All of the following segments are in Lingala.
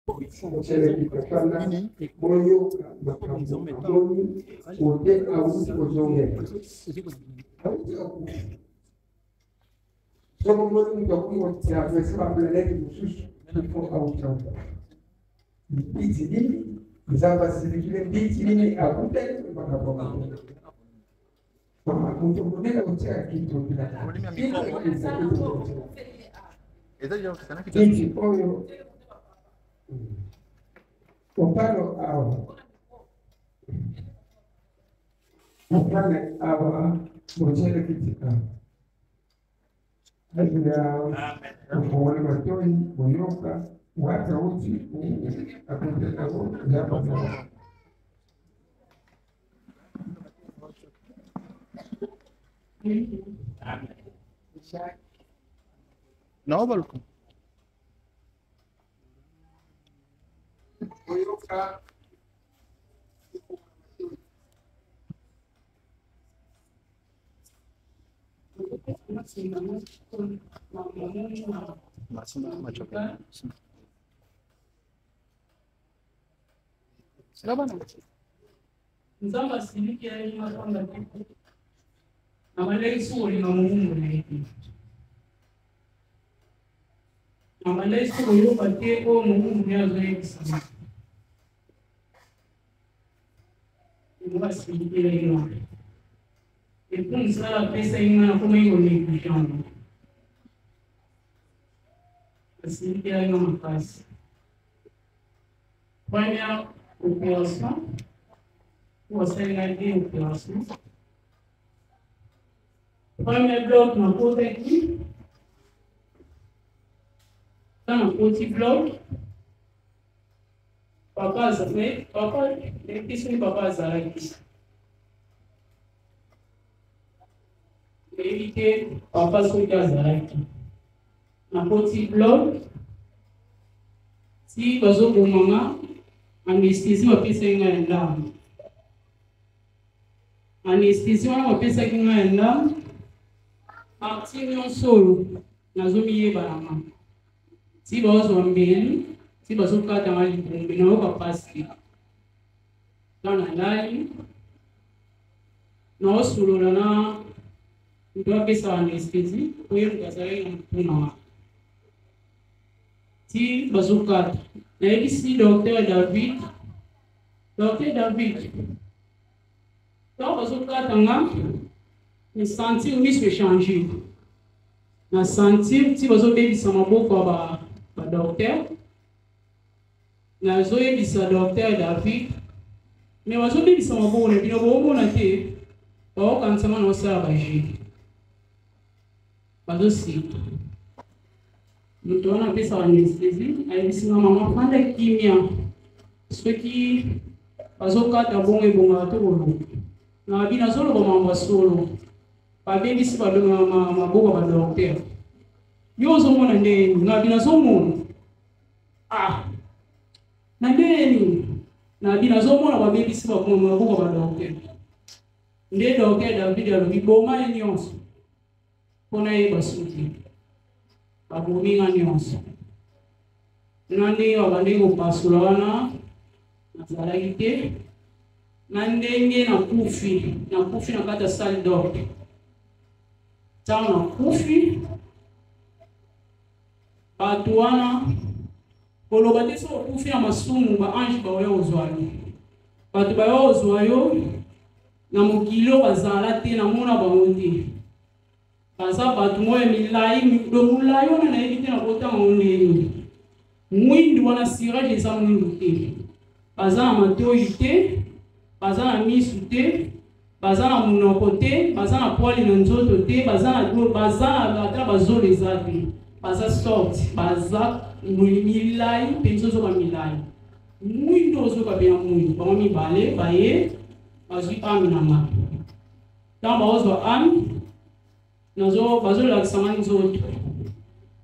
Mchele kikafana moyo makamoni wote au kuzongea somo moja mtakuwa tunasema pleleki msusu au chamba bichi nini mzamba zile bichi nini akute mpaka kwa mtu mwingine kucheka kitu bila kitu oyo Upano awa mchele kitika haya kuona matoi moyoka wata uti akonde nao zapa zao no balcão moyoka Nzamba siliki ya ima kwamba kitu na malai suuri na mungu na hiki na malai suuri yopa teko mungu ya zoe kisama nzamba siliki ya ima epu nsala pesa ima na kuma iyo ni kujama siliki ya ima makasi Première opération pour Sénégal opération. Premier bloc dans côté qui dans le petit bloc papa Zafé papa les questions papa Zalaki éviter papa Soka Zalaki dans petit bloc si bazo bomanga anesthésie wapesa inga ndamu anesthésie wapesa inga ndamu partie solo nazomiye balama si bazo mbeli si bazo kata mali bombe na oka pasi kana ndani na solo na ndo pesa anesthésie oyo mkazali mpuna si bazo kata na ici docteur David donc bazo katanga ne sentir mi se changer na sentir si bazo bebisa maboko ba docteur na zo yebisa docteur David mais bazo bebisa maboko ne bino bo mona te ba kansama no sala ba ji bazo si Nous avons appelé ça anesthésie. Elle dit maman, prends des kimia. Ceux qui ont un bon et bon gâteau. Nous avons dit solo comme un solo. Pas bien ici par le ma boca par docteur. Yo sommes mon année. Nous avons dit sommes ah. Nandeni. Nous avons dit sommes mon pas bien ici par le ma boca par docteur. Ndé docteur David a dit bon mal nyonso. Pona e basuti. Abuminga nyonso nani wabandi kupasula wana nazalaki te na ndenge na kufi na kata salle d'or tango na kufi bato wana koloba te so kufi na masumu ba ange baoya ozwa yo bato baoya ozwa yo na mokilo bazala te na mona bango te Baza batu moya milai do mulai wana na evite na kota ngondeni mwindu wana sirage za mwindu te baza na matoi te baza na misu te baza na munoko te baza na poili na nzoto te baza na do baza na atra bazole za te baza sorte baza milai penzo zo ba milai mwindu zo ka bena mwindu ba mi bale baye bazui amina ma tamba ozo ami Nazo bazo la samani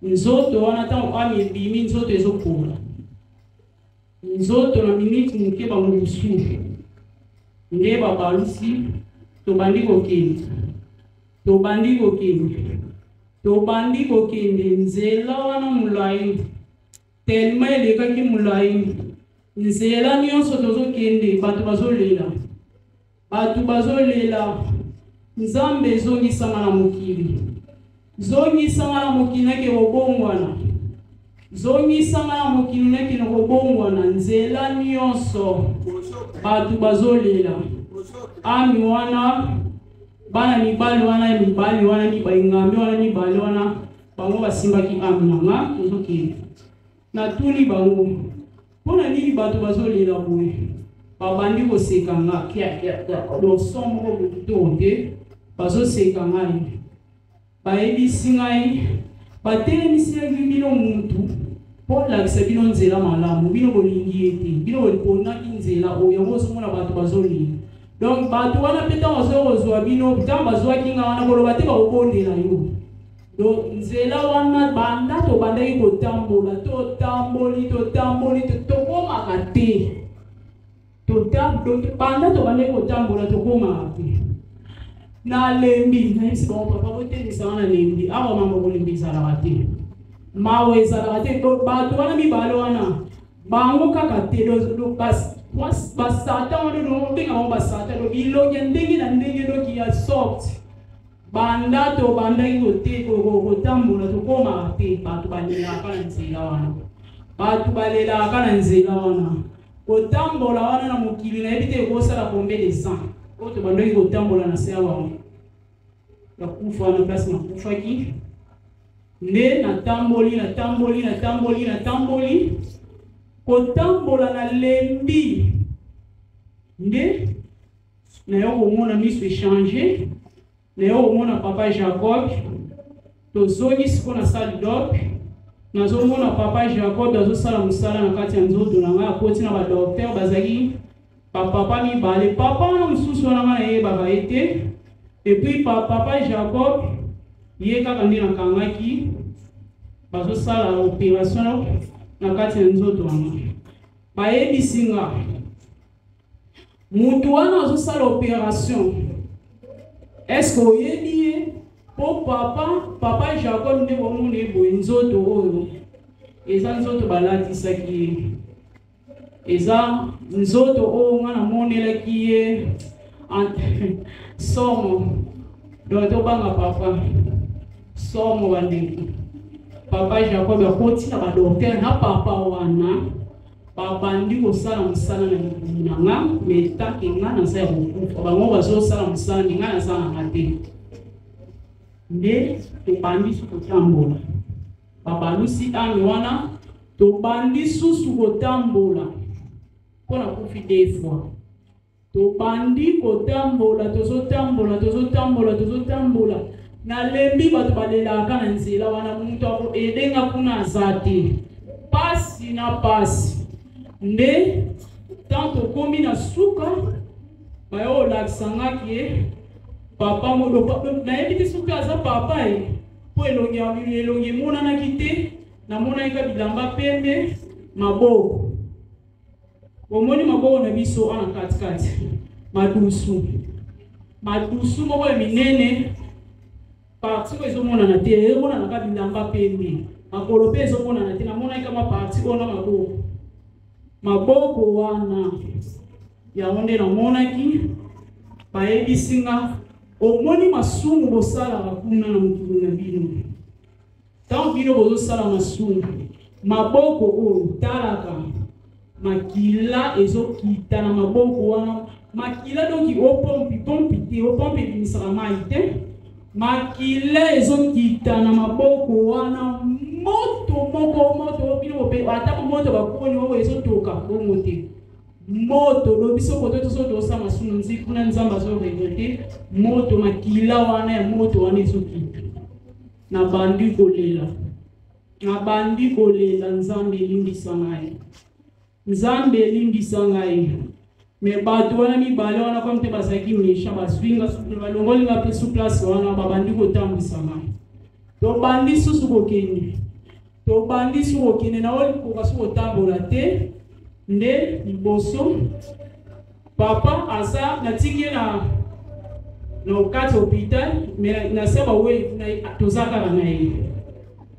nzoto wana tango ami bimi nzoto ezokula nzoto na minute muke ba musu nde ba balusi to bandiko kende nzela wana mulai tellement elekaki mulai nzela nyonso tozokende bato bazolela nzambe zongisanga na mokili nake obongwana zongisanga na mokili nake na obongwana nzela nyonso bato bazolela ami wana bana mibali wana mibaingambi wana mibali wana bango basimbaki ami nanga tozokende na tuni bango pona nini bato bazolela boye babandi koseka nga losomo ko butonde bazoseka ngai bayebisi ngai batelemisi bino muntu po lakisa bino nzela malamu bino bolingi ete bino bonaki nzela oyo bozomona bato bazolela donc bato wana peta bazokozwa bino ntango bazwaki nga wana koloba te bakobondela yo donc nzela wana banda tobandaki kotambola totamboli tokomaka te banda tobandaki kotambola tokomaka te na lembi nayebisi bango papa botelisa wana lembi awa mama kolembi ezalaka te mawe ezalaka te bato wana mibale wana bango kaka te basatan wana obenga bango basatan bilongi ya ndenge na ndenge doki ya soft banda tobandaki kotambola tokomaka te bato balelaka na nzela wana kotambola wana na mokili nayebi te ekosala combien de sang oyo tobandaki kotambola na se awa nakufa wana place nakufaki nde natamboli kotambola na lembi nde nayo komona miso echange nayo komona papa Jacob tozongi siko na sali dop nazomona papa Jacob azosala mosala na kati ya nzoto na ngai akoti na badokter bazali papa mibale papa wana mosusu wana ngai nayebaka ye te epuis papa Jacob ye kaka nde nakangaki bazosala operation na kati ya nzoto wana bayebisi nga mutu wana azosala operation est-ce que oyebi ye po papa Jacob nde bomona eboye nzoto oyo eza nzoto balatisaki ye eza nzoto oyo nga namonelaki ye somo donc tobanga papa somo bandeko papa Jacob akoti na badokter na papa wana babandi kosala mosala na mikili na nga metake nga naza ya kokufa bango bazosala mosala nga naza nanga te nde tobandi su kotambola babalusi ami wana tobandi susu kotambola mpona kufi deux fois tobandi kotambola tozotambola na lembi bato balelaka na nzela wana muntu edenga kuna aza te pasi na pasi nde tanto komi na suka bayo olakisangaki ye papa modo nayebi te suka aza papa ye po elongi emonanaki te namonaki ka bilamba pembe maboko omoni maboko na biso wana katikati madusu moko ya minene parti ko ezomonana te emonana ka bilamba pembe makolo mpe ezomonana te namonaki kama parti ona maboko wana yango nde namonaki bayebisi nga omoni masumu bosalaka kuna na mokili na bino ntango bino bozosala masumu maboko oyo talaka makila ezokita na maboko wana makila doki pompi te opompi ebimisaka mai te makila ezokita na maboko wana moto bino atako moto bakoni oyo ezotoka bongo te moto lobiso koto tosala masumu nziki kuna nzambe azoregrete moto makila wana ya moto wana ezokita nabandi kolela nzambe elimbisa ngai me bato wana mibale wana kwa mte bazaki mesha baswinga balongolinga mpe su place wana babandi kotambwisa ngai tobandi susu kokende na olikoka su kotambola te nde liboso papa aza natiki na okati hôpital me na se bawe tozakaka na ye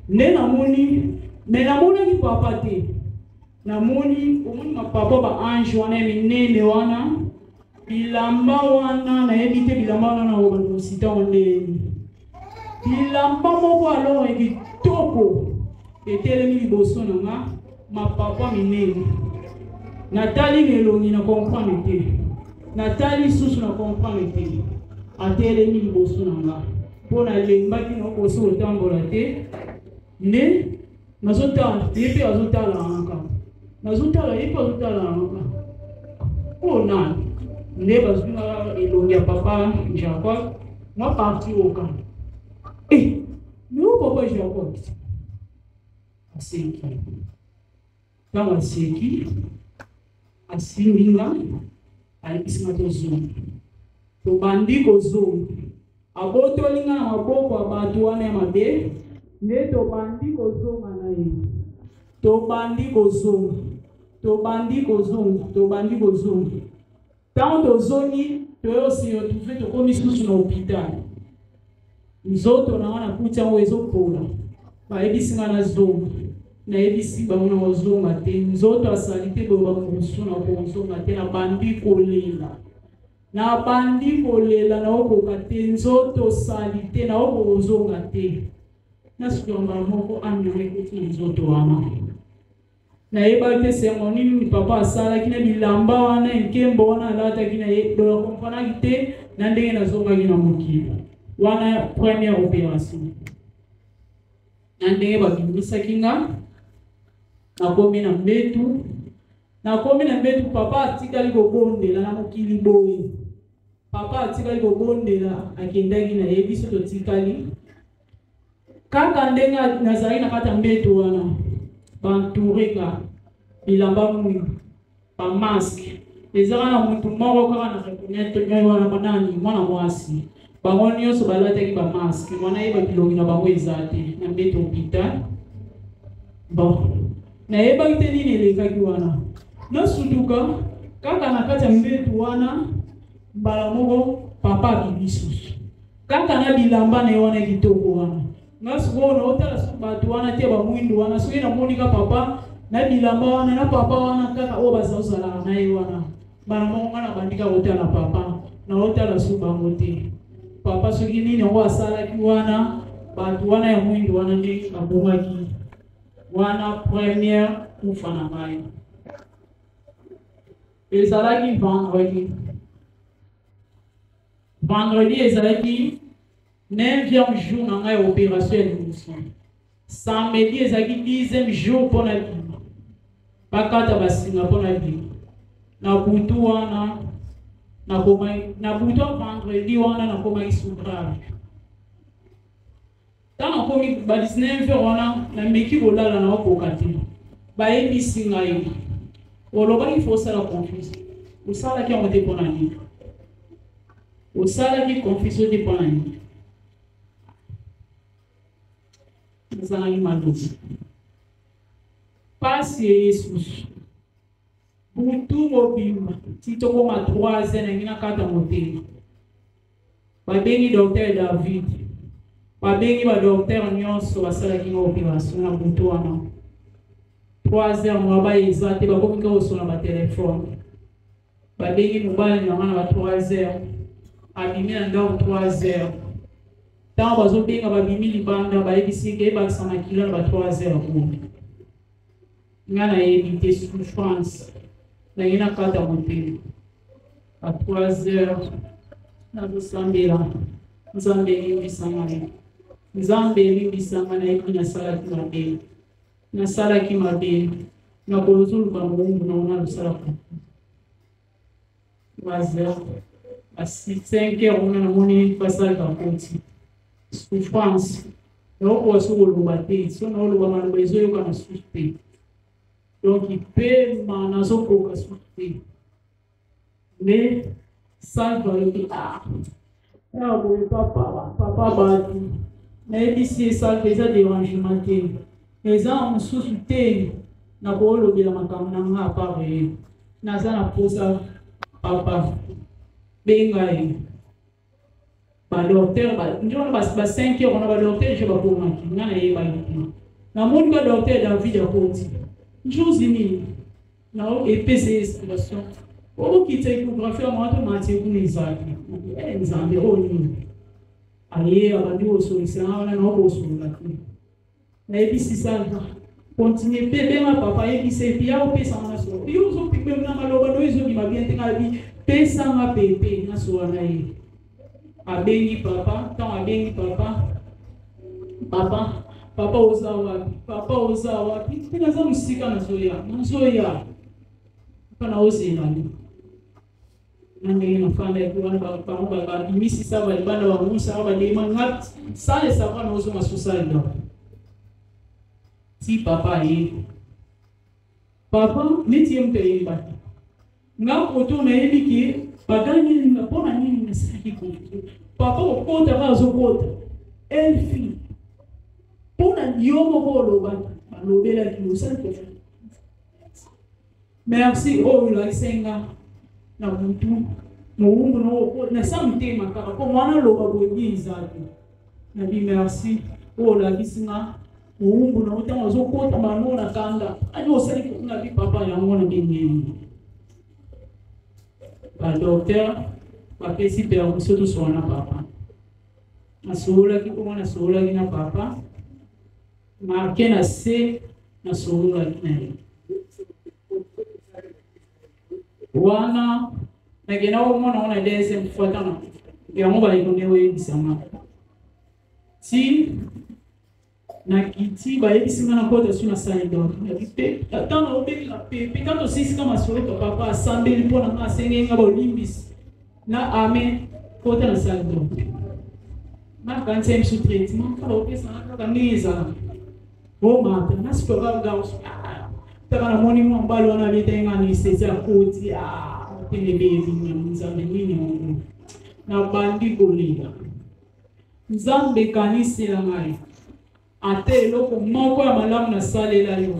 nde namoni Mais namoni papa te. Namoni ma papa ba ange wana minene wana. Bilamba wana na ebite bilamba wana na obandosita onde. Bilamba moko alors ekitoko. Etelemi liboso nanga ma papa minene. Natali melongi na comprendre te. Natali susu na comprendre te. Atelemi liboso nanga. Pona lembaki na koso otambola te. Ne nazotala yepe azotala nanga. Nazotala yepe azotala nanga. Oh non. Ne bazunga elongi ya papa Jacob. Moi parti au camp. Nous papa Jacob. Aseki. Kama aseki. Asiminga. Alikisima tozo. To bandi kozo. Aboto linga na maboko abatu wana mabe. Ne to bandi kozo manaye. To bandi kozo. To bandi kozo. To bandi kozo. Tant de zoni, tu es aussi retrouvé de commission sur l'hôpital. Nous autres, on a un coup de oiseau pour là. Bah, et ici, on a zone. Na ici, bah, on a zone matin. Nous autres, à salité, bah, on a zone matin. Na bandi kolela. Na bandi kolela, na oko kate. Nous autres, salité, na oko zone matin. Na ce qu'on va moko améliorer nous autres, wana. Na eba te sermoni ni papa asala kina bilamba wana nkembo wana alata kina do kompana kite na ndenge na zonga kina mokili wana première opération na ndenge ba bimisa kinga na komi na mbetu papa atikali kobondela na mokili boye papa atikali kobondela akendaki na yebiso to tikali kaka ndenge nazali na kata mbetu wana bantureka bilamba mwindu pa masque ezaka na muntu moko kaka na reconnaître wana banani mwana mwasi bango nyonso balataki ba masque mwana yeba bilongi na bango ezate na mbeto hôpital bon na yeba ite nini elekaki wana na sutuka kaka na kati ya mbetu wana mbala moko papa bibisu kaka na bilamba na wana kitoko wana ngasubona otala subatu wana te ba mwindu wana soki na monika papa na bilamba wana na papa wana kaka o bazozala na ye wana bana monga na bandika otala papa na otala subango te papa soki nini ngo asala ki wana batu wana ya mwindu wana ndi babomaki wana première kufa na mai ezalaki vendredi ezalaki 9e jour dans la opération d'émission. Samedi, ils ont 10e jour pour la vie. Pas qu'à basinga pour la vie. Na butu wana, na butu vendredi wana na koma isugrave. Tant qu'on y ba 19 wana na meki bolala na okokati. Ba ebi singa yi. Oloba il faut ça la confusion. Ou ça la qui on était pour la vie. Ou ça la qui confusion de pour la vie. Zana maluzi. Pasi Jesus. Butu mobima. Titoko ma 3 ans ngina kata moteli. Babengi docteur David. Babengi ba docteur nyonso basala ki opération na butu wana. 3 ans mwaba ezate bakomika osona ba téléphone. Babengi mobali na wana ba 3 ans. Abimi na ndao 3 ans. Tant bazobenga babimi libanda bayebisi ke bakisana kilo ba 3 heures. Ngana éviter souffrance. Na ina kata moteli. À 3 heures na busambela. Nzambe yibisangana. Nzambe yibisangana ikuna sala kimabe. Na sala kimabe. Na kolozulu ba mungu na ona sala ko. 3 heures. À 5 heures on a moni pasal ka koti. Souffrance. Donc, on se retrouve si on a le moment de besoin, on a souffert. Donc, il peut m'en souffrir. Mais, ça va être papa bâti. Mais ici, ça déjà dérangement. Les gens ont souffert. Na bolo de la makamana appareil. Na za posa papa. Bengai. Ba docteur ba ndio ba 5 heures on a ba docteur je ba pour maki ngana ye ba Na mon ka docteur David a compté. Josini, na EPC situation. O qui t'a échographie en automatique pour les amis. Les amis, oh non. Allez, on va dire aux solutions, on a nos solutions. Mais puis si ça continue, bébé ma papa et puis c'est bien au pesa na so. Yo zo pipe na maloba no zo ni mabien tenga bi pesa ma pepe na so na yi. Abengi papa, tant abengi papa. Papa ozawa, tena za musika na zoya. Kana ozela ni. Nangeli na fanda ya kuwana ba misi saba libanda wa musa ba de mangat sale saba na ozo masusali do. Si papa niti mpe ba. Nga koto na ebiki bagani na pona nini na saki ko. Papa okota ba zo kota. Elfi Pona yomo bolo ba lobela kiusa ko. Merci oh la senga na muntu muumbu no na samte makaka ko mwana loba boyiza na bi merci oh la kisinga muumbu no tama zo ko tama no na kanda ayo sali ko na bi papa ya ngona ngeni ba docteur ba pesi pe on se tous wana papa na sola ki ko na sola ni na papa marqué na C na sola ni wana na gena wo mona ona dese mfuatana ya mobile ikonewe bisama ti na kiti ba yebisinga na kota suna saido na kite tatana obeki la pepe kato sisi kama soweto papa asambeli pona nga sengenga ba olimbis na ame kota na saido na kanse msu traitement ka opesa na ka niza o mata na sipa gaus Taka moni mo mbalo na bitenga ni sesa koti tene bezi nzambe nini na bandi golida nzambe kanisi la ngai ate loko moko ya malamu na salela yo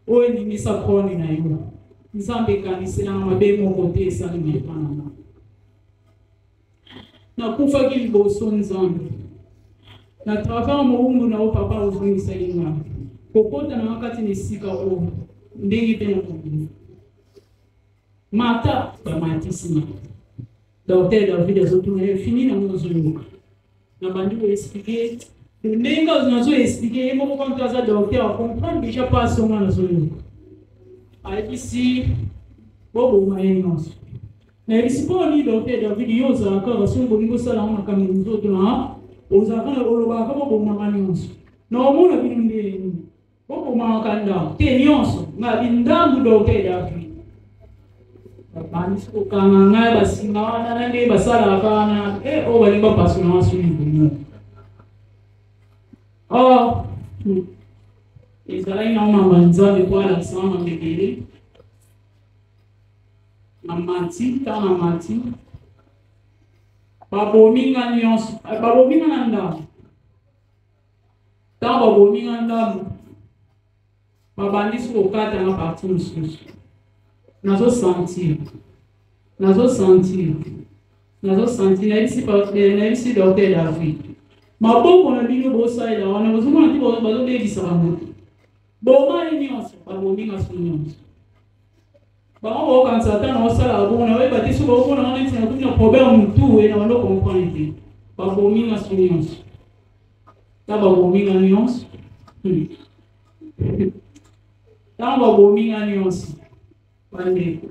oye ni misa koni na yo nzambe kanisi la mabe moko te sa ni pana na kufa kiliboso nzambe na travers muumbu na o papa uzuni salinga kokota na wakati ni sika o ndingi tena kumbini mata ba matisima docteur David azotu na fini na mozulu na bandu expliquer ndinga unazo expliquer mo kwa mtu aza docteur comprendre déjà pas son na zulu aipisi bobo mayenos na risiponi docteur David yoza akaba sungo ningo sala na kama nzoto na ozakana oloba kama bobo mayenos na omona binundele Bobo makanda te nyonso ngabindambu docteur David bani ko kanga ngai basinga wana nande basala kana o bali ba pasuna wasuni bunyo ezalai na mama nzambe kwa la sama mbele mamati tana mati babominga nyonso babominga nanda ta babominga nanda babandisi kokata na parti mosusu nazo sentir naisi docteur David maboko na bino bosaila wana bozomona ti bazobebisa bango bomai nyonso babominga so nyonso bango bokanisa ata na osala bona oyeba ti so bokona wana ntina kuna problème mutu na bando comprendre te babominga so nyonso ta babominga nyonso Tama babominga nyonso bandeko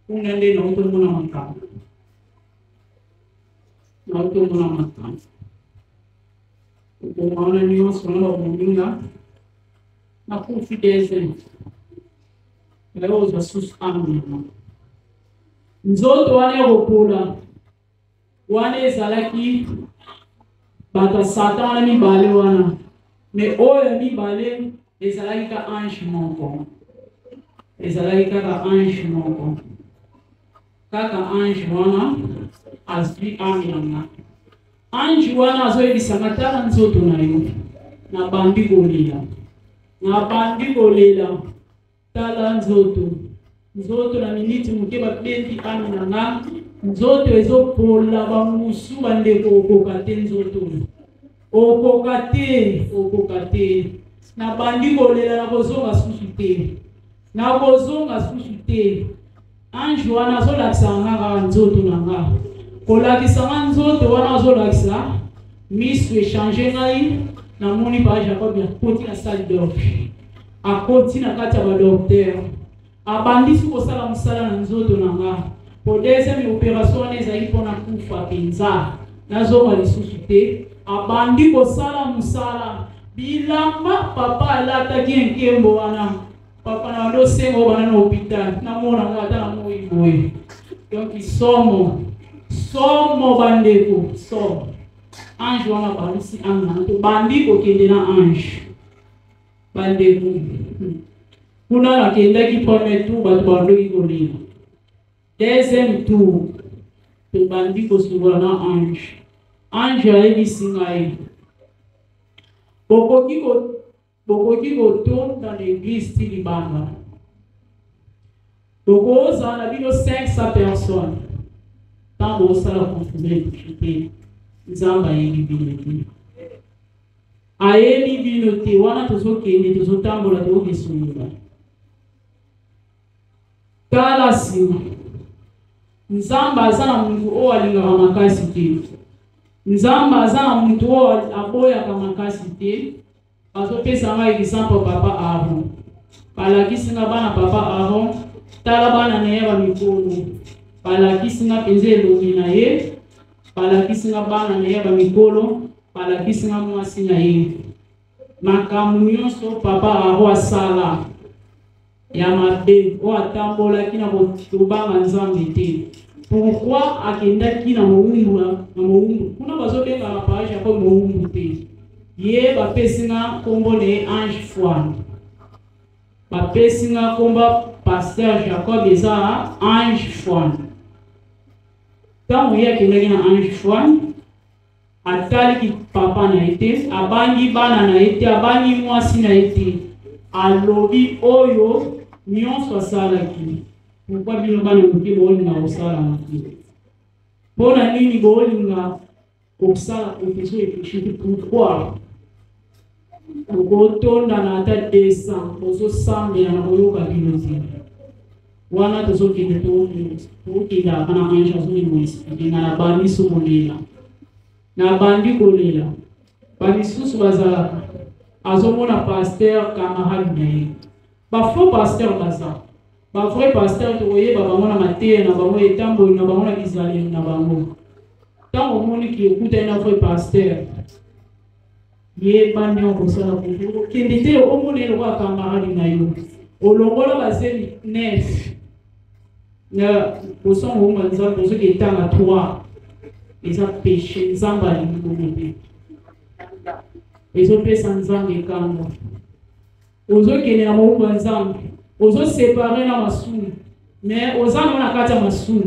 kuna nde na utomona makamba na utomona makamba utomona nyonso na babominga na confidence leo za sus amina nzoto wane kopola wane ezalaki bata satan wana mibale wana me oyo mibale ezalaki ka ange moko kaka ange wana azwi amina ange wana azoyebisanga tala nzoto na yo na bandi kolela tala nzoto na miniti moke babendi amina nga nzoto ezopola bamusu bandeko okoka te nzoto okoka te na bandi kolela na kozonga susu te. Na kozonga susu te. Ange wana azolakisa ngaka nzoto na nga. Kolakisa nga nzoto wana azolakisa misu échanger ngai na moni pa Jacob ya koti na salle d'or. A koti na kati ya ba docteur. Abandi su kosala musala na nzoto na nga. Po deuxième opération ezali pona kufa penza. Nazonga lisusu te. Abandi kosala musala. Bilamba papa alataki nkembo wana. Papa na ndo sengo bana na hôpital. Na mona ngata na moi boy. Donc somo bandeko, somo. Ange wana balisi anga. To bandi ko kende na ange. Bandeko. Kuna na kenda ki premier tour ba bando igolina. Deuxième tour. To bandi ko sugola na ange. Ange ayebi singai. Bokoki ko tourne dans l'église Tilibanga. Bokoza na bino 500 personnes. Tant que ça la confondé de Nzamba yebi bino. Ayebi bino te wana tozokende tozotambola tokesunga. Kala sima. Nzamba azana muntu o alingaka makasi te. Nzamba azana muntu o aboyaka makasi te. Azopesa nga exemple papa Aaron. Balakisi nga bana papa Aaron. Tala bana na ye ba mikolo. Balakisi nga penze elongi na ye. Balakisi nga bana na ye ba mikolo. Balakisi nga mwasi na ye. Makambo nyonso papa Aaron asala. Ya mabe o atambola kina kobanga Nzambe te. Pourquoi akendaki na moumbu kuna bazobenga na page ya ko moumbu te. Ye bapesinga kombo ne Ange Fouane. Bapesinga komba Pasteur Jacob eza Ange Fouane. Tango ye akendaki na Ange Fouane, atali ki papa na ete, abangi bana na ete, abangi mwasi na ete. Alobi oyo nyonso asalaki. Pourquoi bino bana muke bolinga osala maki? Pona nini bolinga osala profession et pourquoi? Okotonda na ata 200 ozosambela na koyoka bino te. Wana tozokende tokenda kana Ange azoli na bandi sokolela. Na bandi kolela. Balisusu bazalaka. Azomona pasteur camarade na ye. Ba faux pasteur baza. Ba vrai pasteur toye ba bango na mateya na bango etambo na bango na Israël na bango. Tango moni ki okuta na vrai pasteur. Ye bandi on kosala ko. Kendite o moni lo ka camarade na yo. Olongola bazeli 9. Na poson o manza pozo ke tanga 3. Eza péché Nzamba lingi. Ezo pesa Nzambe kanga. Ozo kene na mo Nzambe. Ozo séparer na masuni. Mais ozana na kata masuni.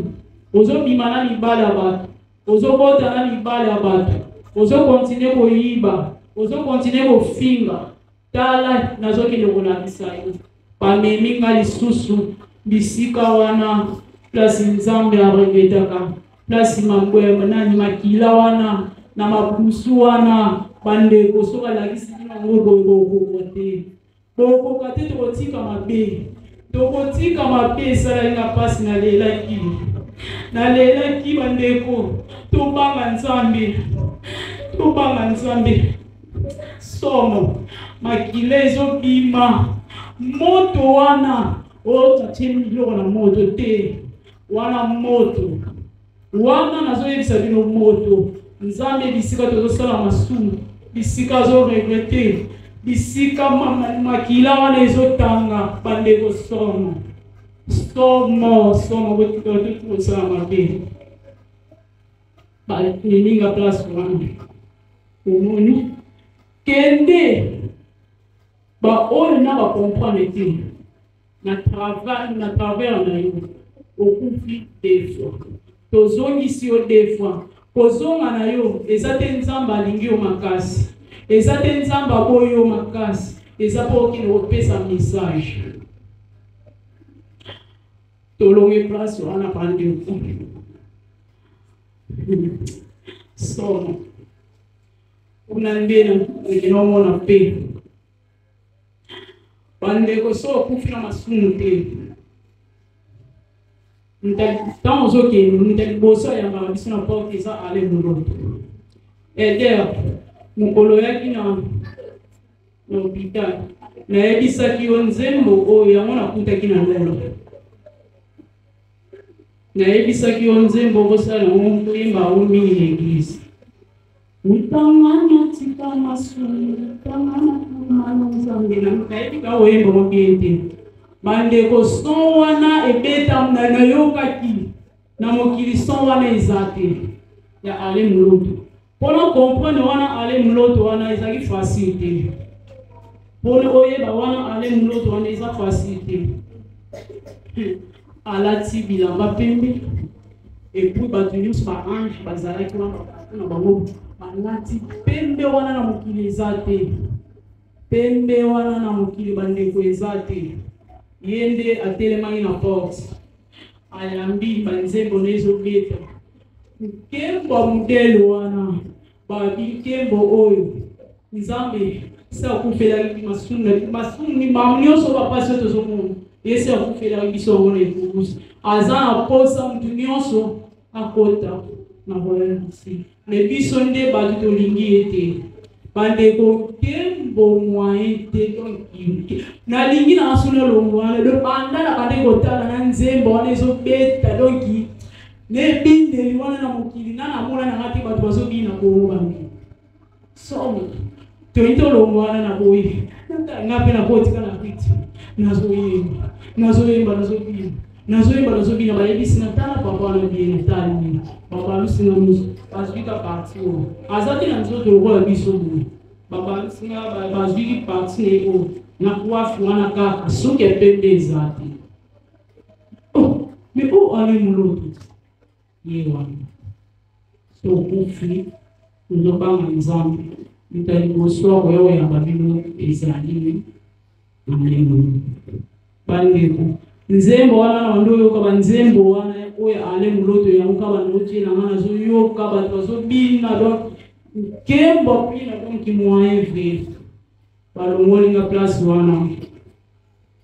Ozo bimana libala bato. Ozo bota na libala bato. Ozo continuer ko yiba. Ozo continuer ko finga. Tala nazo kene ko na bisayo. Pa meminga lisusu bisika wana place Nzambe a revetaka. Place mambwe nani makila wana na mabusu wana bande kosoka lakisi na ngogo te. Boko kate tokotika mabe. Tokotika mabe sala ina pasi na lela ki. Na lela ki bandeko. Tobanga Nzambe. Tobanga Nzambe. Somo. Makile ezo bima. Moto wana. O tatemi loko na moto te. Wana moto. Wana nazo yebisa bino moto. Nzambe bisika tozosala masumu. Bisika zo regrete. Bisika makila wana ezotanga bandeko somo. Somo ko sala mabe. Ba ninga place wana. Omoni kende ba on na ba comprendre te. Na travers na yo. Au conflit des fois. Tozongi si o des fois. Kozonga na yo ezate Nzamba lingi o makasi. Ezate Nzamba boyo makasi. Ezapo ki no pesa message. Tolonge place wana pande ko. Somo. Unandena nginomo na pe. bandeko so okufina masumu te ntango ozokende ntaliboso ayambaka biso na porte eza ale moloto eder mokolo yaki na hôpital nayebisaki yo nzembo oyo yango nakutaki na lelo nayebisaki yo nzembo okosala yango toyemba yango mingi na eglise utangana tika masumu utangana kumana nzambe nayebika oyemba mobie te bandeko son wana ebeta na yokaki na mokili son wana eza te ya ale moloto mpona comprendre wana ale moloto wana ezaki facile te mpona oyeba wana ale moloto wana eza facile te alati bilamba pembe epuis bato nyonso baange bazalaki wana na bango balati pembe wana na mokili eza te pembe wana na mokili bandeko eza te ye nde atelemaki na porte ayambi banzembo na ezobeta nkembo modele wana babi nkembo oyo nzambe se akufelaki masumu mamu nyonso bapasi oyo tozomona ye se akufelaki biso yango na epukusi aza na posa mutu nyonso akota na royaume me biso nde bato tolingi ye te bandeko nkembo moyen te nalingi na asuna longo wana banda na bande kotala na nzembo wana ezobeta donki nebindeli wana na mokili na namona na ngati bato bazobina bongo bambi somo toyini tolongo wana na boyi nga mpe nakotika na kriti nazoyemba nazobina bayebisi na tala papa wana biene tali papa alusinga musu bazwika parti oyo aza te na nzoto lokola biso boye babalusinga bazwiki parti na ye oyo na kuwafu wana kaka soki epembe eza te me oyo ale moloto ye wana so okufi nzobanga nzambe ntaliboso akoya oyamba bino ezali alemo bandeko nzembo wana na bando oyoka banzembo wana oyo ale moloto yango ka bando otiela nga nazoyoka bato bazobina donc nkembo pina donc moyen vrai balongolinga place wana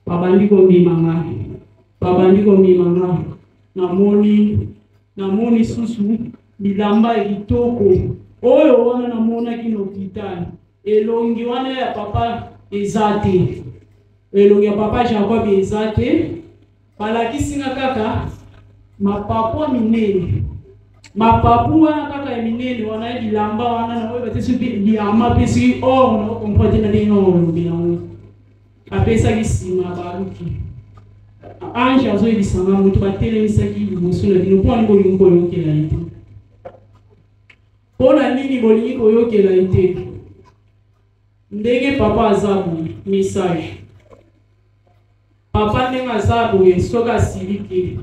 babandi komima nga namoni susu bilamba ya kitoko oyo wana namonaki na hôpital elongi wana ya papa eza te elongi ya papa Jacob eza te balakisinga kaka mapapu minene mapapu wana kaka ya minene wana bilamba wana na oyo batesi biama pesi or na okomprate na ndenge olobi yango apesaki nsima baluki ange azoyebisanga moto batelemisaki liboso na bino mpo ani bolingi koyokela ye te mpona nini bolingi koyokela ye te ndenge papa aza boye message papa ndenge aza boye soki asiliki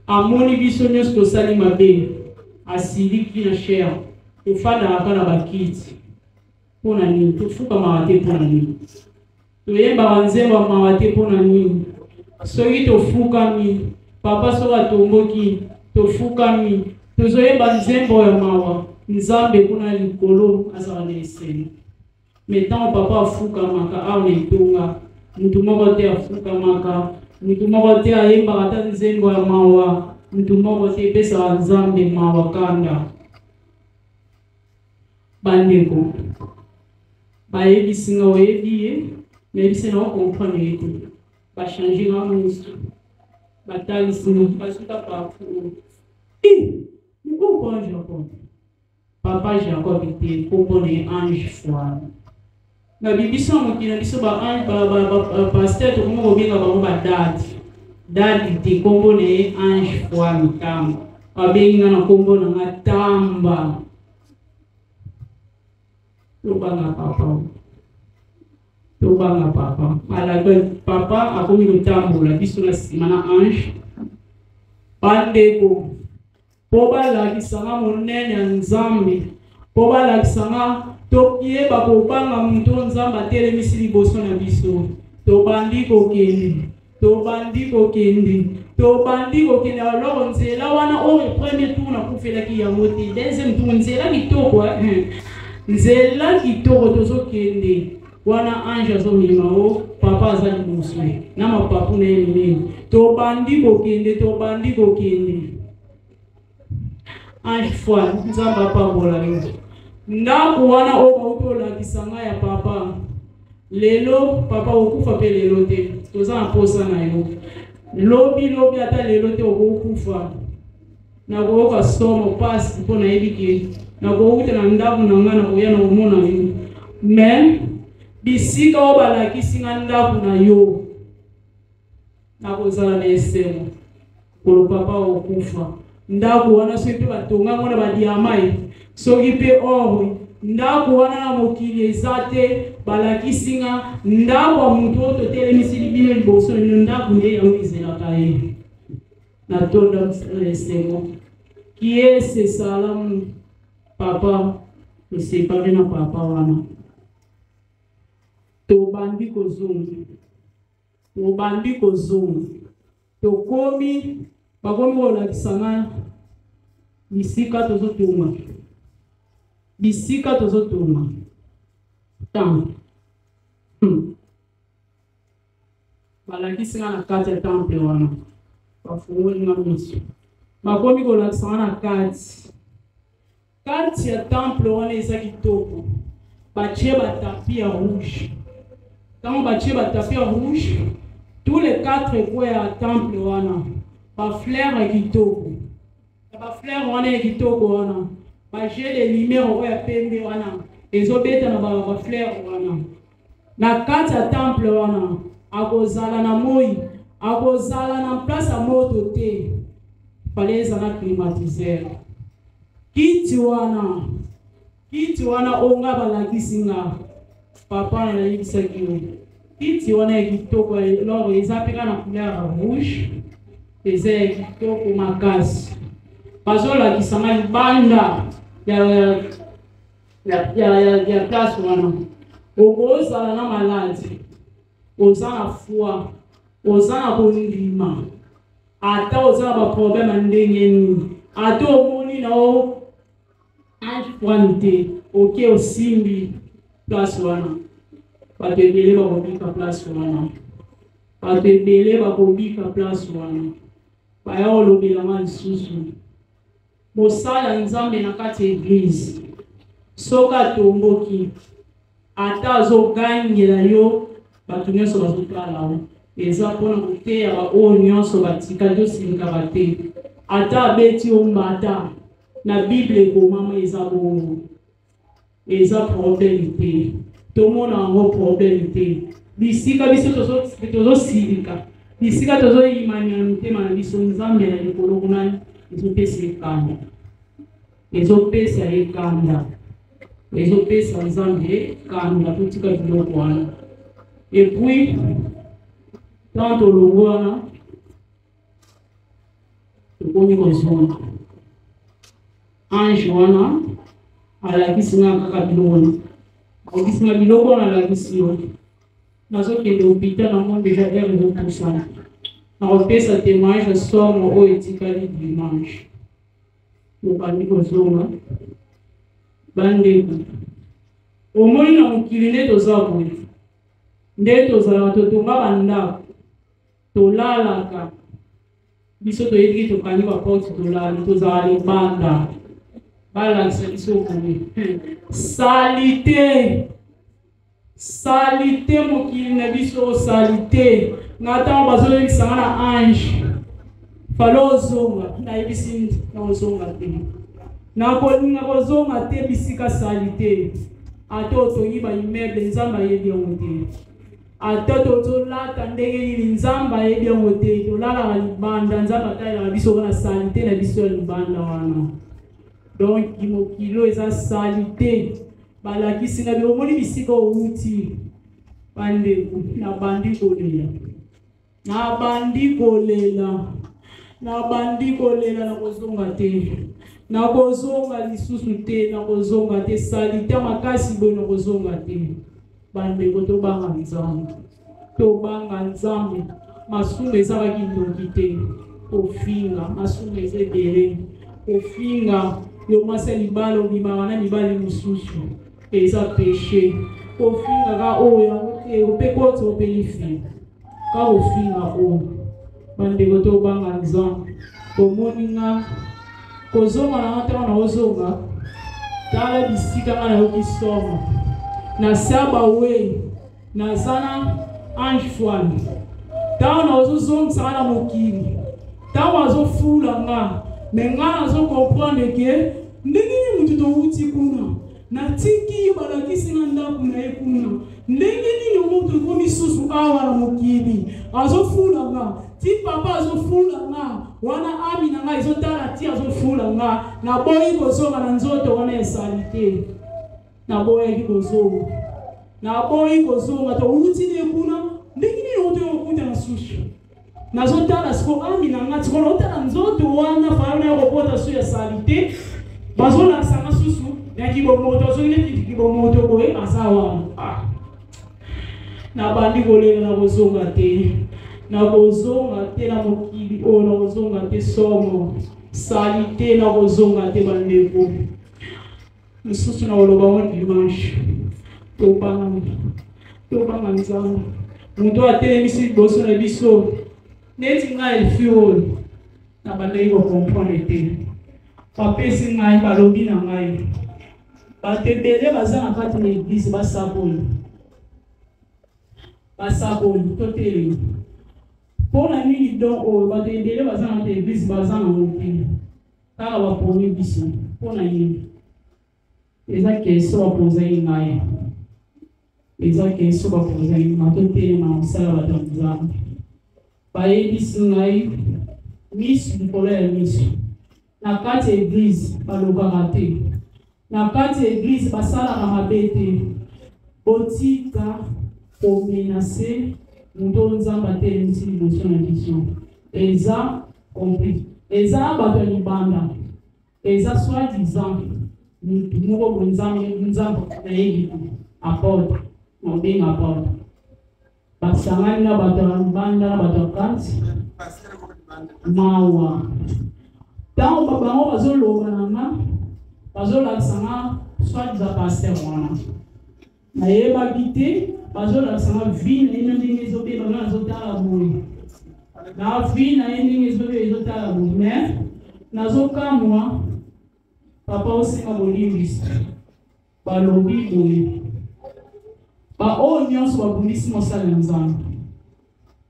amoni biso nyonso tosali mabe asiliki na cher tofandaka na bakiti mpona nini tofukamaka te mpona nini toyembaka nzembo maka te mpona nini soki tofukami papa soki atomboki tofukami tozoyemba nzembo ya mawa nzambe kuna likolo azala na eseni me ntango papa afukamaka awa na etonga mutu moko te afukamaka mutu moko te ayembaka ata nzembo ya mawa mutu moko te epesaka nzambe mawa kanda bandeko bayebisinga oyebi ye nayebisi na okomprendre ye te bachange nga monstre batalisinga basuka parcours mokopona Jacob papa Jacob te kopona ye ange foire na bibiso mokili na biso bapaster tokomi kobenga bango dadi te kombo na ye ange foire mitamba babengi nga na kombo na nga tamba tobanga papa alaga papa akomi kotambola biso na nsima na ange bandeko mpo balakisanga monene ya nzambe mpo balakisanga toyeba kobanga moto nzambe atelemisi liboso na biso tobandi kokende alors nzela wana oyo premier tour nakufelaki yango te deuxième tour nzela kitoko nzela kitoko tozokende wana ange azomema o papa azali muswe na mapapu na yeli to bandi kokende ange fois nzamba papa bola yo ndako wana oba kisanga ya papa lelo papa okufa pe lelo te toza na posa na yo lobi ata lelo te okufa na koyoka somo pasi mpo nayebi ke na kouta na ndako na nga na koya na komona yo me bisika oyo balakisi nga ndako na yo na kozala na esemo kolo papa okufa ndako wana soki mpe batonga ngo na badiama ye soki mpe oro ndako wana na mokili eza te balakisi nga ndako ya moto oyo totelemisi bino liboso na ndako nde yango ezelaka ye na tonda na esemo qui est ce salam papa tosepali na papa wana tobandi kozonga tokomi bakomi kolakisanga bisika tozotonga tan balakisinga na kati ya temple wana bafungolinga miso bakomi kolakisanga na kati ya temple wana eza kitoko batie batapi ya rouge. Quand batie batapi ya rouge, tous les 4 coins ya temple wana bafleur ya kitoko bafleur wana ya kitoko wana baje de numéro ya pembe wana ezobeta na bafleur wana na kati ya temple wana akozala na moi akozala na place ya moto te paleza na climatiseur kiti wana onga balakisinga papa na yebisaki yo kiti wana ya kitoko loro eza peka na couleur rouge eza ya kitoko makasi bazolakisanga libanda ya place wana okozala na maladi oza na foi oza na kondima ata oza na baproblème ndenge nini ata omoni na o ange oke osimbi place wana bato ebele bakobika place wana baya kolobelanga lisusu mosala nzambe na kati ya eglise soki atomboki ata azogangela yo bato nyonso bazotala eza mpona koteya baoyo nyonso batika tosilingaka te ata abeti yo mbata na bible ekomama eza bongo eza problème te tomona yango problème te bisika biso tozosilika bisika tozoyimanya na mitema na biso nzambe na likolo kuna ezopesa ye kanda ezopesa nzambe kanda totika biloko wana epuis tant tolongo wana tokomi kozonga ange wana alakisinga kaka biloko wana alakisi yo nazokende hôpital nango deja ere ezopusana nakopesa témoignage somo oyo etikali dimanche tobandi kozonga bandeko omoni na mokili nde toza boye nde tozalaka totonga bandako tolalaka biso toyebiki tokangi baporte tolali tozala libanda balakisa biso boye salite mokili na biso salite nga ntango bazolekisanga na ange falo ozonga nayebisi na ozonga te nakolinga kozonga te bisika salite ata otongi baimmeuble nzambe ayebi yango te ata tozolata ndenge nini nzambe ayebi yango te tolalaka libanda nzambe atalelaka biso wana salite na biso ya libanda wana donc mokilo eza salite balakisinga biomoni bisika outi bandeko nabandi kolela nakozonga te nakozonga lisusu te nakozonga te salite makasi boye nakozonga te bandeko tobanga nzambe masumu ezalaki ndoki te kofinga masumu eza ebele kofinga yo mwasi libala obimaka na mibali mosusu eza péché kofingaka oyo yango te upekoto upelifi ka ufinga o bandeko to banga nzambe komoninga kozonga na ngata na ozonga tala bisika na okisoma na saba we na zana ange fwani tawa na ozozonga sana mokili tawa azofula nga menga nazo comprendre ke ndenge mutu to uti kuna na tiki balakisi na ndaku na ekuna ndenge nini mutu komi susu awa na mokili azofula nga ti papa azofula nga wana ami na nga ezotala ti azofula nga na boyi kozonga na nzoto wana esalite na boyi kozonga na boyi kozonga to uti ne kuna ndenge nini mutu yokuta na susu nazotala siko ami na nga ti kono otala nzoto wana fana na kopota su ya salite bazola sanga susu ya kibomoto so ile kibomoto boye asawa na bandi kolela na kozonga te na mokili o na kozonga te somo salite na kozonga te bandeko mususu na oloba wa dimanche tobanga nzambe mutu atelemisi liboso na biso neti ngai elfiol na bandeki kokomprendre te bapesi ngai balobi na ngai bato ebele baza na kati na eglise basaboli totelemi mpona nini don oyo bato ebele baza na kati na eglise baza na mokili kaka bapomi biso mpona nini eza keso baponzaki ngai totelema na mosala bato ya nzambe bayebisi ngai misu likolo ya misu na kati ya eglise balobaka te na kati ya eglise basalaka mabe te botika komenase mutu nzambe atelemisi liboso na biso eza compris eza bato ya libanda eza soi-disant mutu moko bo nzambe nayebi aporte mobenga aporte basangani na bato ya libanda na bato ya kati mawa ntango bango bazoloba na nga bazolakisa nga soi-disant paster wana nayebaki te bazolakisa nga vi na ye ndenge ezobeba nga nazotala boye na vi na ye ndenge ezotala boye mais nazokamwa papa osenga bolimbisi balobi boye baoyo nyonso babundisi mosala ya nzambe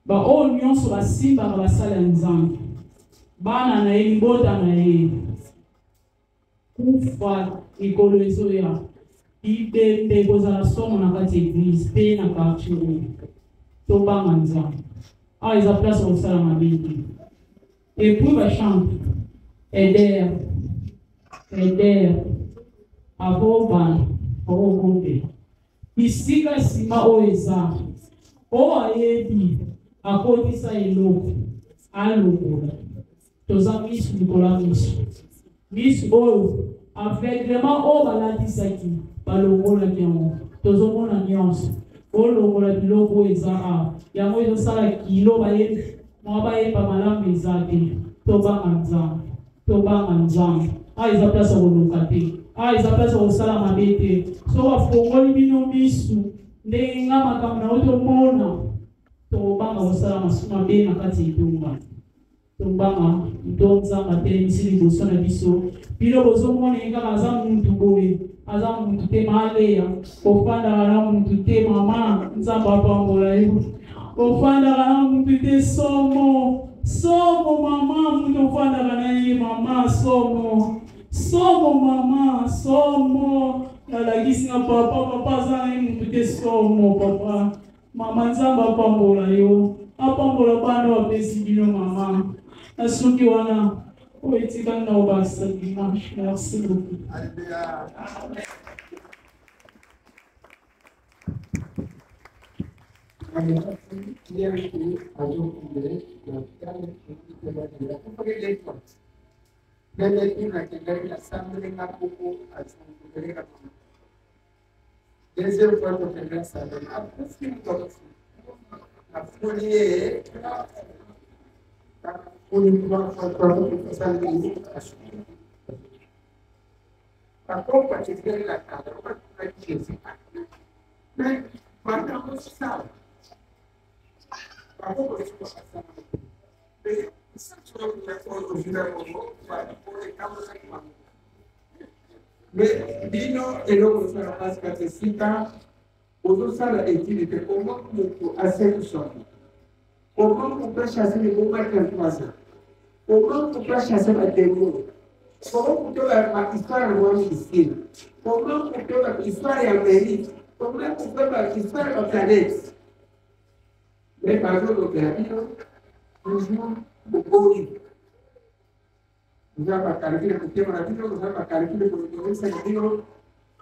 baoyo nyonso basimbaka basala ya nzambe bana na ye libota na ye kufa mikolo ezoya ibembe kozala somo na kati ya eglise mpe na quartier tobanga nzambe awa eza place kosala mabe te epuis bachante eder avobana aokompe bisika nsima oyo eza oyo ayebi akotisa eloko alokola toza misu likolo ya misu oyo aveuglement oyo balatisaki balongolaki yango tozomona nyonso olongola biloko oyo eza awa yango ezosala kilo bayeba malamu eza te tobanga nzambe awa eza place ya koluka te awa eza place ya kosala mabe te so bafongoli bino misu ndenge nga makambo na otomona tobanga kosala mabe na kati etonga tobanga nto nzambe atelemisi liboso na biso bino bozomona kaka aza muntu boye aza muntu te maleya ofandaka na muntu te mama nzambe apambola yo ofandaka na muntu te somo mama muntu ofandaka na ye mama somo mama nalakisi na papa aza na ye muntu te somo papa mama nzambe apambola yo apambola bana bapesi bino mama na soki wana oyo etikali na obasa dimanche. Merci beaucoup. Matamos sabe. A pouco isso passa. Isso é o que eu final vai poder causar uma. Dino e logo para as catecistas, usar a utilidade como a solução. Como o processo de uma transformação. Como o processo de tempo. Como toda a história do homem ensina. Como toda a história americana. Como toda a história do planeta. Bem, mas eu não quero. O povo. Usava carreira porque maravilha usava carreira porque eu sei que digo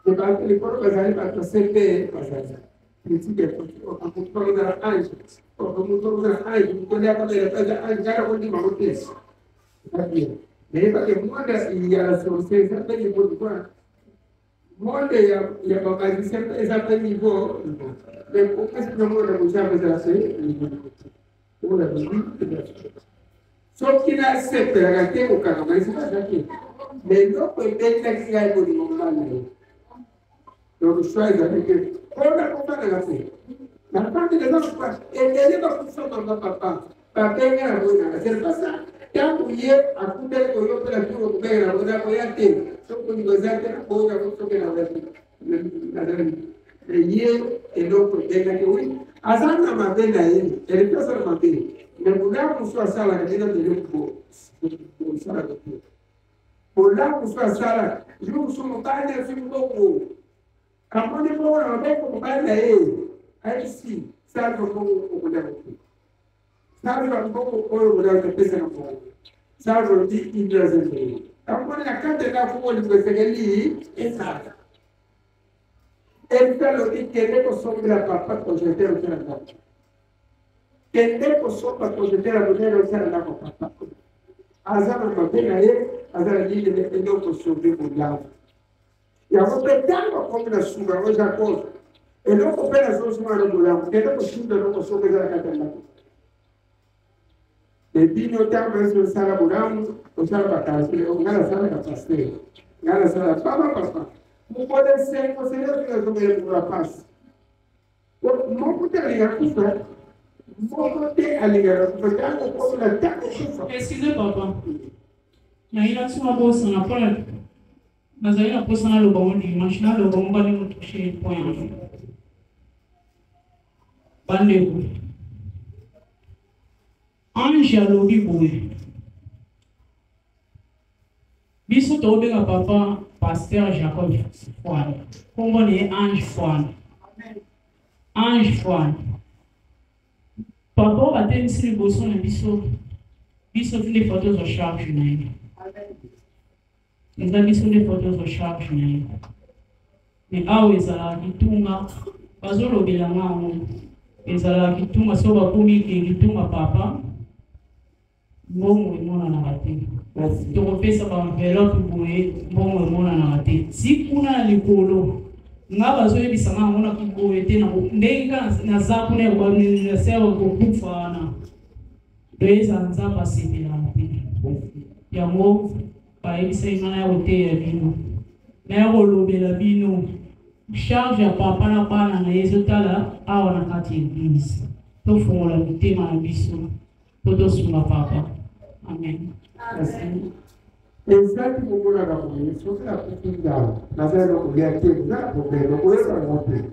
que vai ter por fazer para ser fazer princípio o controle da anjo o controle da anjo quando é para fazer já o de uma vez aqui leva que muda e a solução sempre de por fora muda e a babá sempre exatamente igual depois que não muda o já vai ser assim muda só que na separa que o cara vai se fazer aqui. Melhor foi bem que vai por um lado. Eu estou dizendo que toda a coisa é assim. Na parte de nós, ele não funciona para papá. Papá é a boa. Se ele passa, já mulher a cuidar do eu pela tua mulher, a boa coisa tem. Só quando você tem a boa, a coisa que ela vai. E ele não foi bem que hoje. Azana mabena ele passa mabena. Mergulhar com sua sala que ainda tem um sala aqui. Olhar com sua sala, junto com o pai da filha do povo. Acabou de pôr uma vez com o pai da ele. Aí sim, sabe o povo o mulher aqui. Sabe o povo o mulher que pensa no povo. Sabe o que Brasil tem. Acabou de a canta da folha que você ali é nada. Ele falou que querer sobre a papá com o jeiteiro que era que tempo só para projetar a mulher ou ser lá com o papá. Azar não tem aí, azar diz que ele não consegue mudar. E a você tem uma combinação da hoje a coisa. Ele não coopera as duas manas do lado, porque não consegue não consegue fazer a catalã. E vinho tem mais um sala burão, o sala para casa, o cara sala para pastel, o cara sala papá. Não pode ser que você não tenha comido por paz. Não pode ligar com isso. Excusez papa. Il y a une bosse on a pas mas aí na poça na lobo onde imagina lobo um bali muito cheio de point bandego anja lobi boy biso to be papa pasteur Jacob Fouane como ne ange Fouane ange Fouane papa a tem se bosso na biso vile photos of charge na ele. Nda biso le photos of charge na ele. Ni awe za kitunga bazolo bila mamo. Ezala kitunga so ba komi ke kitunga papa. Mbongo imona na bate. To pesa ba envelope boye mbongo imona na bate. Sikuna likolo. Ngaba zo ebisa mona kuko ete na ndenga na zaku ne ba ni sewa ko kufa na. Doeza nzapa sipila mpili. Ya mo pa ebisa imana ya ote ya bino. Na ya kolobela bino. Charge ya papa na bana na ezotala awa na kati eglise. To fongola bitema na biso. To sunga papa. Amen. Assim, exato como na galinha, se você aprofundar, na verdade eu queria ter já problema, eu conheço a monte.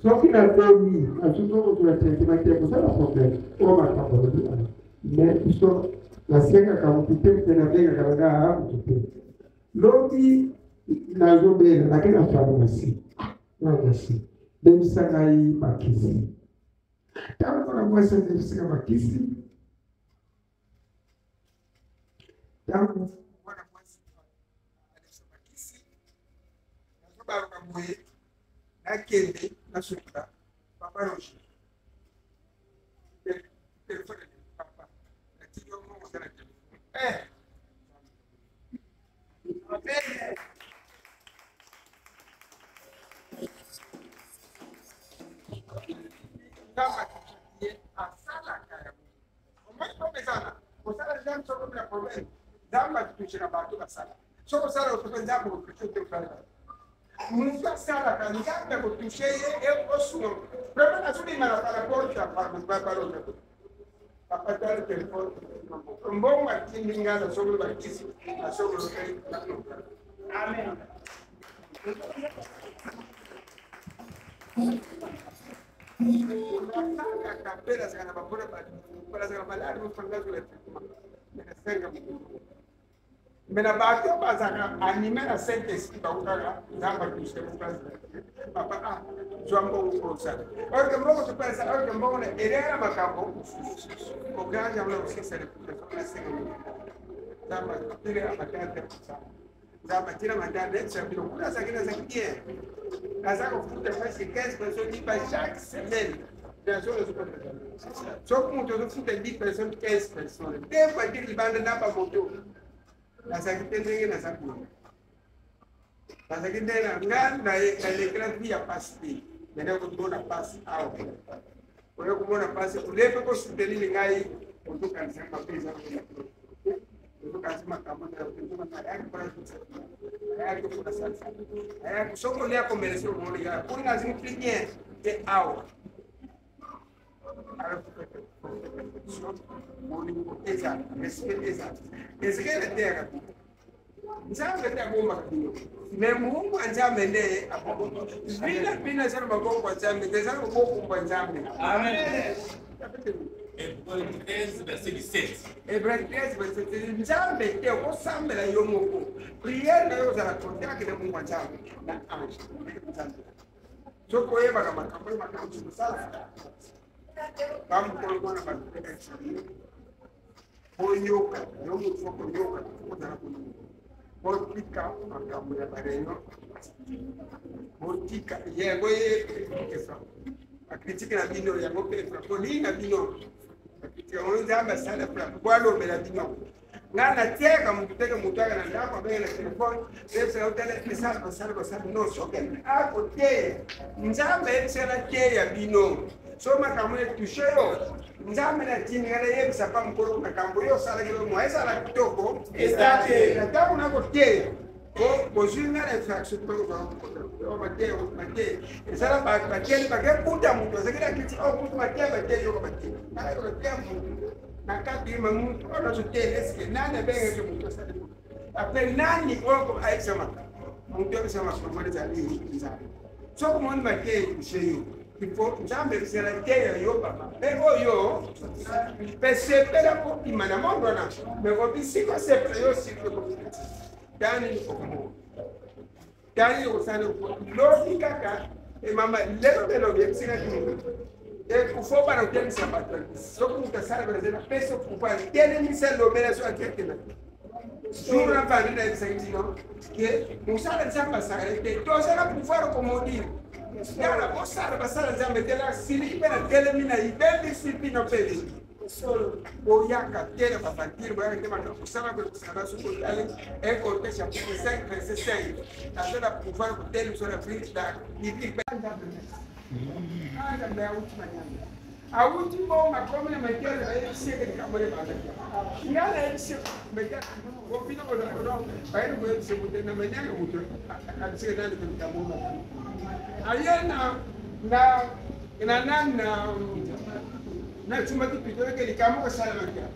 Só que na teoria, a gente não vai ter que vai ter que saber problema, ou marcar problema. Mas isso na seca como que tem que na vega carregar água, logo na jovem, naquela farmácia, não assim, deve sair maquise. Então quando a moça deve sair maquise. Então, agora mais a aqui nós vamos para moer naquele na sua papai hoje. Telefone papai. Aqui eu vou mostrar aqui. Amém. A sala cara. Como é que vai pensar? Você já só para problema. Dá uma discussão na barra da sala. Só para sala, eu estou pensando que eu tenho que fazer. Musa sala kanjanga kutushe ye osuno. Prema na sudi mara para porta para lo. Papa tale telefone. Mbongo atinga na sogolo bakisi na sogolo kai. Amen. Kapela sana bakora para sana balari mfangazo la senga mena bato bazaka anime na Saint-Esprit bakora zamba kusema papa jambo ukosa orke mbongo tupesa orke mbongo na erera makambo oganja mna usisa na senga zamba tire amatante zamba tira matante sabilo kuna sakina zakie kaza kufuta pesa 15 personnes par chaque semaine. Só que muito eu fui 10 pessoas, 15 pessoas. Tempo aqui de banda dá para motor. Mas aqui tem ninguém nessa coisa. Mas aqui tem na ecrafia passe. Eu vou na passe algo. Eu vou na passe. O levo que eu sou dele ninguém. Eu estou cansado para pensar. Eu estou cansado para camar. Eu estou cansado para pensar. Aí eu vou salsa. Aí só que olhar como eles vão ligar. Por nas infinitas é algo. Exato, exato. Esse que é a terra. Nzambe até bomba mesmo nzambe ne apogo vina sana magongo nzambe ndezana magongo nzambe amen. Hébreux 13 verset 17. Hébreux 13 verset 17. Nzambe te okosambela yo moko prière nayo za contact na Mungu nzambe na ange nzambe soko yeba kama makambo sala vamos kolokona bateka chini bonyoka yo mufoko nyoka kutana kuno botika makambo ya bareno botika yego ye kesa akritike na bino ya ngope frapoli na bino akritike onza ambasada frapolo bela bino ngana teka muteka mutaka na ndako abenge na telefone pesa utele pesa basala no soke akote nzambe tsela ke ya bino so makambo ya tusheyo nzambe na tini ngala yebisa pa mkolo makambo yo sala kilo mwaisa la kitoko estate na tabu na kote ko jinga na fraction ko mate esala ba bateli ba ke puta mtu zakira kiti au puta mate bateli yo bateli ayo tempo na kati mamuntu ona zotele eske nani benge mtu sala ape nani oko aisema mtu akisema kwa mali za lini nzambe so ko mon mate tusheyo Tipo, nzambe sera teya yo papa. Pero yo, pesepera ko imana mondo na. Me ko bisiko sepra yo siko ko. Dani ko mo. Dani ko sana ko. Logika ka e mama lero de lo bien sina ki. E ku fo para o tempo sabato. So ko ta sara brazela peso ku pa. Tiene mi se lo mera so akete na. Sura pa ni na sentino. Que usar samba sara que to sara ku faro como dir. Yala posara basara zambe tela sili pena tele mina ibeli sipi no peli solo boyaka tele bafantir boyaka tema no kusala ko kusala so ko tele e ko te cha ko 5 verset 5 na tela pouvoir ko tele so la frite da ipi penda anda me a última nyamba a último ma como na metele e se que camore banda ngala e se meta ko pino ko do bairo ko se mute na menya ko mutu a se na ko tambo ayena na chumba kipito ke likamo ko sala makia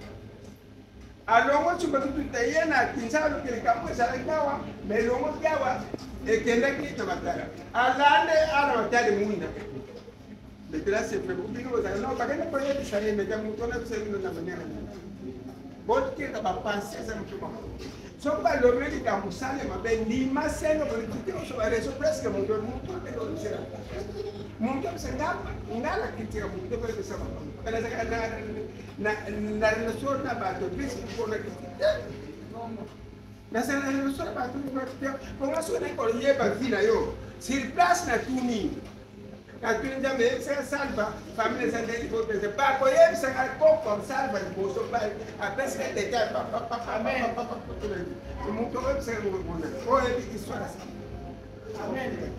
alongo chumba kipito yena kinsalo ke likamo ko sala kawa melongo kawa e kenda ki tamatara alande ala matari munda de clase pe bino ko no pa kena ko yeti sala me jamu to na sala na manera bot ke ta papanse sa mchuma so ba lo meli ka musale mabe ni maseno politiki so bare so presque mon do mundo e lo diceva mundo se ngala kitira mundo per che sama per na relazione na ba to bis ko na kitira na se na relazione ba to ko na so na ko ye ba fina yo sur place na tuni na tuni jambe se salva famille se dei ko se ba ko ye se al ko salva ko so ba a pesca de tempo amen muito observo buona o è di suona amen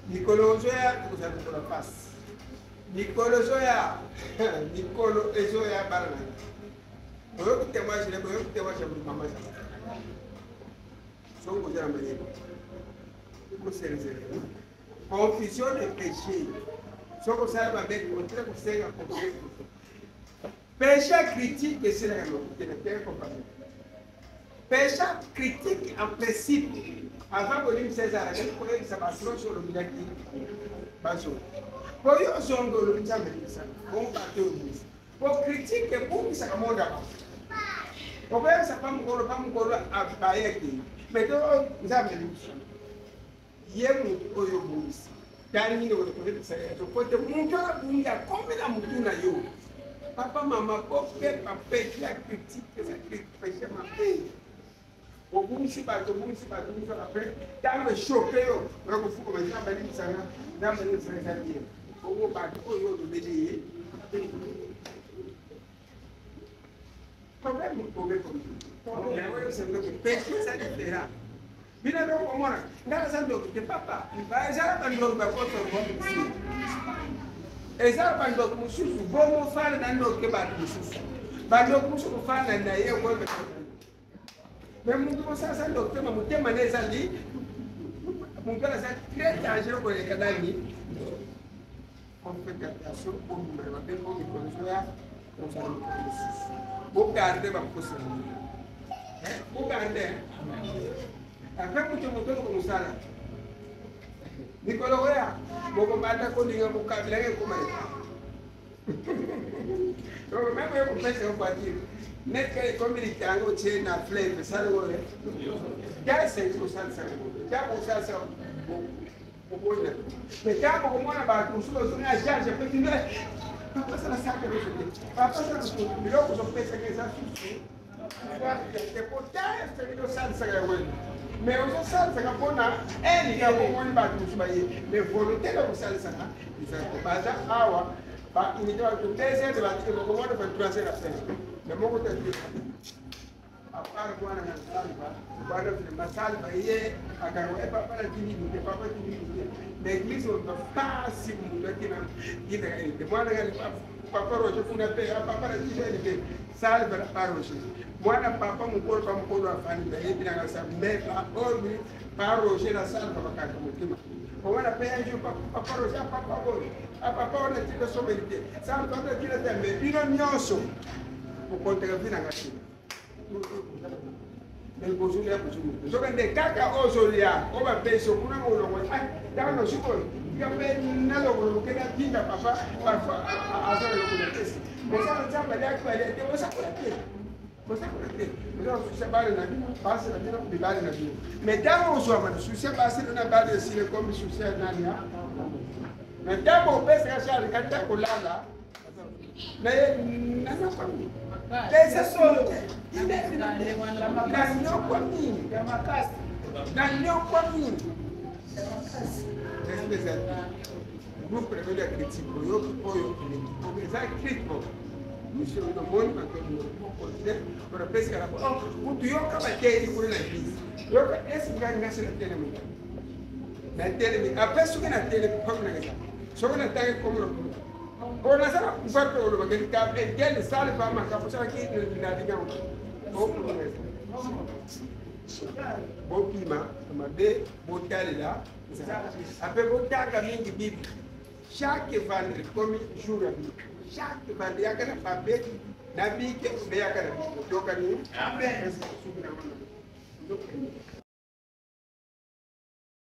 Nicolo Zoya cosa per la paz Nicolo Zoya Nicolo Zoya barna o que te mais le o que te mais mamma songo za mbele ko serezere confusion de péché soko sala ba be ko tira ko senga ko péché critique c'est la péché critique en principe avant que César a ko sa basro sur le milaki baso pour yo songo le mtambe ça bon bateau pour critique pour ça kamonda pour faire ça pas mon abayeki mais donc vous avez yemu oyo busi dari ni ko ko sa to ko te munga bunga komela mutuna yo papa mama ko pe pape la critique ça critique ma pe o busi ba to après dans le choqué yo ko fu ko ma ba ni sana na ba ni sana dia o ba ko yo do bele problème ko c'est le péché ça différent. Bina do ko mona ngala san do ke papa ba za ban do ba ko to ko si e za ban do ko susu bo mo fa na do ke ba do susu ba do ko susu fa na ye ko be mais mun ko sa san do ke ma mutema ne za li mun kala sa très dangereux ko e kada ni on fait attention pour nous mais ba ko ko so ya on sa bo garder ba ko so bo garder après mucho moto ko musala nikolo ya boko mata ko ninga ko kabila ke ko mai to me ko pesa ko ati net ke ko mi tango che na flavor sala ko le ya se ko salsa ya ko salsa ko ko ne me ta ko mona ba ko sulo sunya charge pe tinde papa sala saca ko papa sala ko bilo ko so pesa ke sa susu te portare se no salsa ga bueno mais on salsa ka pona ni ka ko woni ba tu subaye mais volonté la salsa ka isa ko baza awa ba ini to to tese de ba ko woni fa tracer la fene mais mo ko te apar ko ana salsa ba da salsa ye aka ko e papa la tini de papa tini l'église on va pas si mu da kina ida de mo na papa roje kuna pe papa la tini de salva la paroche mwana papa mukolo afani da yebi na sa meba obi paroche na salva bakaka mutima mwana pe anjo papa roje papa obi papa ona tiko so belite salva na kila tembe bino nyoso ukonte ka vina ngati el bozuli ya bozuli so kande kaka ozolia oba peso kuna ngolo ngwa dano siko ya pe na lo ke na tinda papa parfois azara lo ko pesi mosala chamba ya kwa ile te mosa kwa te mosa kwa te mosa susia bale na bino basi na bino bibali na bino medamo uzwa ma susia basi na bale sile kombi susia nani ya medamo pesa ya shari kata kulala na na kwa pesa solo na nyo kwa mimi ya makasi na nyo kwa mimi ya makasi espesa grupo de media crítico yo apoio começar crítico isso no mundo mas no poder para pescar o tu yo acaba de por na crise yo esse lugar não se tem muito na tele a pessoa que na tele como na casa só que na tele como ou na sala um quarto ou uma que tá ele sale para marcar por aqui na diga bon piment amabe botale là après botaka mingi bibi chaque vendredi comme jour à vie chaque vendredi yakana pape na bike be yakana donc ni amen